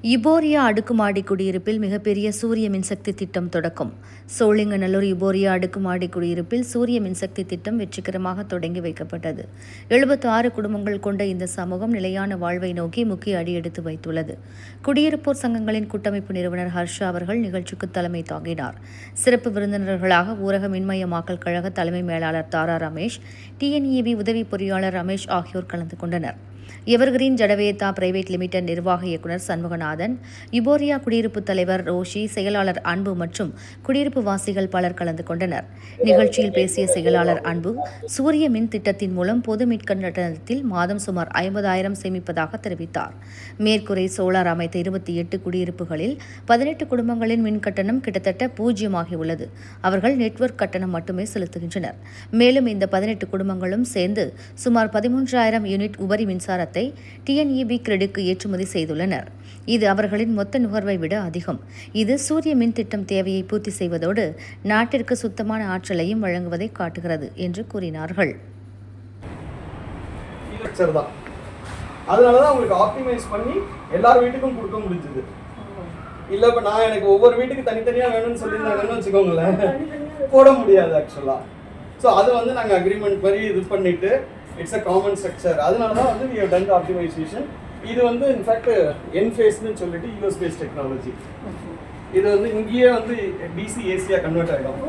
இபோரியா அடுக்குமாடி குடியிருப்பில் மிகப்பெரிய சூரிய மின்சக்தி திட்டம் தொடக்கம். சோழிங்கநல்லூர் இபோரியா அடுக்குமாடி குடியிருப்பில் சூரிய மின்சக்தி திட்டம் வெற்றிகரமாக தொடங்கி வைக்கப்பட்டது. 76 குடும்பங்கள் கொண்ட இந்த சமூகம் நிலையான வாழ்வை நோக்கி முக்கிய அடி எடுத்து வைத்துள்ளது. குடியிருப்போர் சங்கங்களின் கூட்டமைப்பு நிறுவனர் ஹர்ஷா அவர்கள் நிகழ்ச்சிக்கு தலைமை தாங்கினார். சிறப்பு விருந்தினர்களாக ஊரக மின்மயமாக்கல் கழக தலைமை மேலாளர் தாரா ரமேஷ், டிஎன்இபி உதவி பொறியாளர் ரமேஷ் ஆகியோர் கலந்து கொண்டனர். எவர்கிரீன் ஜடவேதா பிரைவேட் லிமிடெட் நிர்வாக இயக்குநர் சண்முகநாதன், இபோரியா குடியிருப்பு தலைவர் ரோஷி, செயலாளர் அன்பு மற்றும் குடியிருப்பு வாசிகள் பலர் கலந்து கொண்டனர். நிகழ்ச்சியில் பேசிய செயலாளர் அன்பு, சூரிய மின் திட்டத்தின் மூலம் பொது மின்கட்டணத்தில் மாதம் சுமார் 50,000 சேமிப்பதாக தெரிவித்தார். மேற்கூரை சோலார் அமைத்த 28 குடியிருப்புகளில் 18 குடும்பங்களின் மின் கட்டணம் கிட்டத்தட்ட பூஜ்ஜியமாகியுள்ளது. அவர்கள் நெட்வொர்க் கட்டணம் மட்டுமே செலுத்துகின்றனர். மேலும் இந்த 18 குடும்பங்களும் சேர்ந்து சுமார் 13,000 யூனிட் உபரி மின்சாரத்தை டிஎன்இபி கிரெடுக்கு ஏற்றுமதி செய்துள்ளனர். இது அவர்களின் மொத்த நுகர்வை விட அதிகம். இது சூரிய மின் திட்டம் தேவையை பூர்த்தி செய்வதோடு நாட்டிற்கு சுத்தமான ஆற்றலையும் வழங்குவதை காட்டுகிறது என்று கூறினார்கள். அதனாலதான் உங்களுக்கு ஆப்டிமைஸ் பண்ணி எல்லார் வீட்டுக்கும் கொடுக்க முடிஞ்சது. இல்ல இப்ப நான் எனக்கு ஒவ்வொரு வீட்டுக்கு தனித்தனியா வேணும்னு சொல்லியிருந்தாங்கன்னு வச்சுக்கோங்களேன், போட முடியாது ஆக்சுவலா. ஸோ அது வந்து நாங்கள் அக்ரிமெண்ட் மாதிரி இது பண்ணிட்டு இட்ஸ் அ காமன் ஸ்ட்ரக்சர். அதனால தான் வந்து we have done the optimization. இது வந்து இன்ஃபேக்ட் என்ஃபேஸ்னு சொல்லிட்டு யூஎஸ் பேஸ்ட் டெக்னாலஜி. இது வந்து இங்கேயே வந்து டிசி ஏசியா கன்வெர்ட் ஆகிடும்.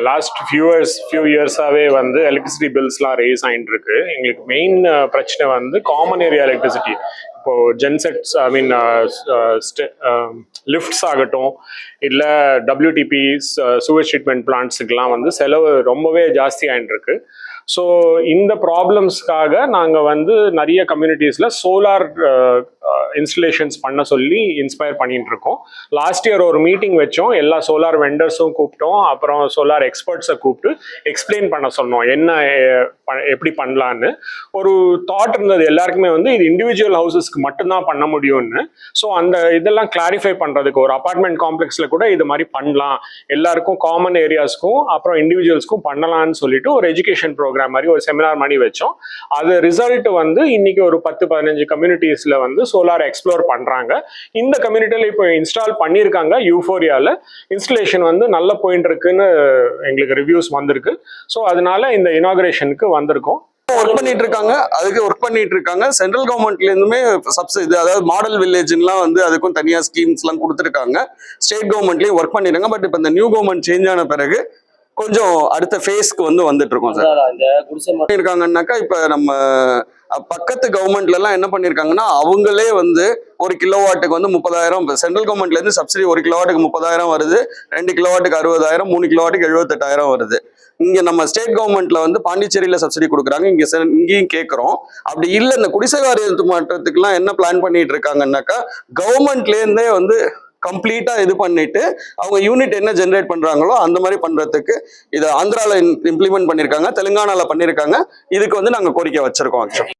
லாஸ்ட் ஃபியூ இயர்ஸாகவே வந்து எலக்ட்ரிசிட்டி பில்ஸ்லாம் ரேஸ் ஆகிட்டு இருக்கு. எங்களுக்கு மெயின் பிரச்சனை வந்து காமன் ஏரியா எலக்ட்ரிசிட்டி. இப்போது ஜென்செட்ஸ் லிஃப்ட்ஸ் ஆகட்டும், இல்லை டபிள்யூடிபி சூவேஜ் ட்ரீட்மெண்ட் பிளான்ட்ஸுக்கெலாம் வந்து செலவு ரொம்பவே ஜாஸ்தி ஆகிட்டு இருக்கு. ஸோ இந்த ப்ராப்ளம்ஸ்க்காக நாங்கள் வந்து நிறைய கம்யூனிட்டிஸில் சோலார் இன்ஸ்டலேஷன்ஸ் பண்ண சொல்லி இன்ஸ்பயர் பண்ணிட்டு இருக்கோம். லாஸ்ட் இயர் ஒரு மீட்டிங் வச்சோம். எல்லா சோலார் வெண்டர்ஸும் கூப்பிட்டோம். அப்புறம் சோலார் எக்ஸ்பர்ட்ஸை கூப்பிட்டு எக்ஸ்பிளைன் பண்ண சொன்னோம் என்ன எப்படி பண்ணலான்னு. ஒரு தாட் இருந்தது எல்லாருக்குமே வந்து இது இண்டிவிஜுவல் ஹவுசஸ்க்கு மட்டும்தான் பண்ண முடியும்னு. ஸோ அந்த இதெல்லாம் கிளாரிஃபை பண்ணுறதுக்கு ஒரு அப்பார்ட்மெண்ட் காம்ப்ளெக்ஸில் கூட இது மாதிரி பண்ணலாம், எல்லாருக்கும் காமன் ஏரியாஸ்க்கும் அப்புறம் இண்டிவிஜுவல்ஸ்க்கும் பண்ணலான்னு சொல்லிட்டு ஒரு எஜுகேஷன் ப்ரோக்ராம் மாதிரி ஒரு செமினார் மாதிரி வச்சோம். அது ரிசல்ட் வந்து இன்னைக்கு ஒரு 10-15 கம்யூனிட்டிஸ்ல வந்து சோலார் எக்ஸ்ப்ளோர் பண்றாங்க. இந்த கம்யூனிட்டியில இப்போ இன்ஸ்டால் பண்ணியிருக்காங்க. யூஃபோரியால இன்ஸ்டலேஷன் வந்து நல்ல போயிட்டு இருக்குன்னு எங்களுக்கு ரிவ்யூஸ் வந்திருக்கு. ஸோ அதனால இந்த இனாகிரேஷனுக்கு வந்திருக்கோம். ஒர்க் பண்ணிட்டு இருக்காங்க. அதுக்கு ஒர்க் பண்ணிட்டு இருக்காங்க. சென்ட்ரல் கவர்மெண்ட்ல இருந்துமே சப்சிடி, அதாவது மாடல் வில்லேஜ்லாம் வந்து அதுக்கும் தனியா ஸ்கீம்ஸ் எல்லாம் கொடுத்துருக்காங்க. ஸ்டேட் கவர்மெண்ட்லயும் ஒர்க் பண்ணிருக்காங்க. பட் இப்போ இந்த நியூ கவர்மெண்ட் சேஞ்ச் ஆன பிறகு கொஞ்சம் அடுத்த ஃபேஸ்க்கு வந்து வந்துட்டு இருக்கோம் சார். இருக்காங்கன்னாக்கா இப்ப நம்ம பக்கத்து கவர்மெண்ட்ல எல்லாம் என்ன பண்ணிருக்காங்கன்னா, அவங்களே வந்து 1 கிலோவாட்டுக்கு வந்து 30,000, சென்ட்ரல் கவர்மெண்ட்ல இருந்து சப்சிடி 1 கிலோவாட்டுக்கு 30,000 வருது, 2 கிலோவாட்டுக்கு 60,000, 3 கிலோவாட்டுக்கு 78,000 வருது. இங்க நம்ம ஸ்டேட் கவர்மெண்ட்ல வந்து பாண்டிச்சேரியில சப்சிடி கொடுக்குறாங்க. இங்கேயும் கேட்கிறோம். அப்படி இல்லை இந்த குடிசை வாரியத்து மாற்றத்துக்கு எல்லாம் என்ன பிளான் பண்ணிட்டு இருக்காங்கன்னாக்கா, கவர்மெண்ட்ல இருந்தே வந்து கம்ப்ளீட்டா இது பண்ணிட்டு அவங்க யூனிட் என்ன ஜென்ரேட் பண்றாங்களோ அந்த மாதிரி பண்றதுக்கு இதை ஆந்திரால இம்ப்ளிமெண்ட் பண்ணிருக்காங்க, தெலுங்கானால பண்ணிருக்காங்க. இதுக்கு வந்து நாங்க கோரிக்கை வச்சிருக்கோம்.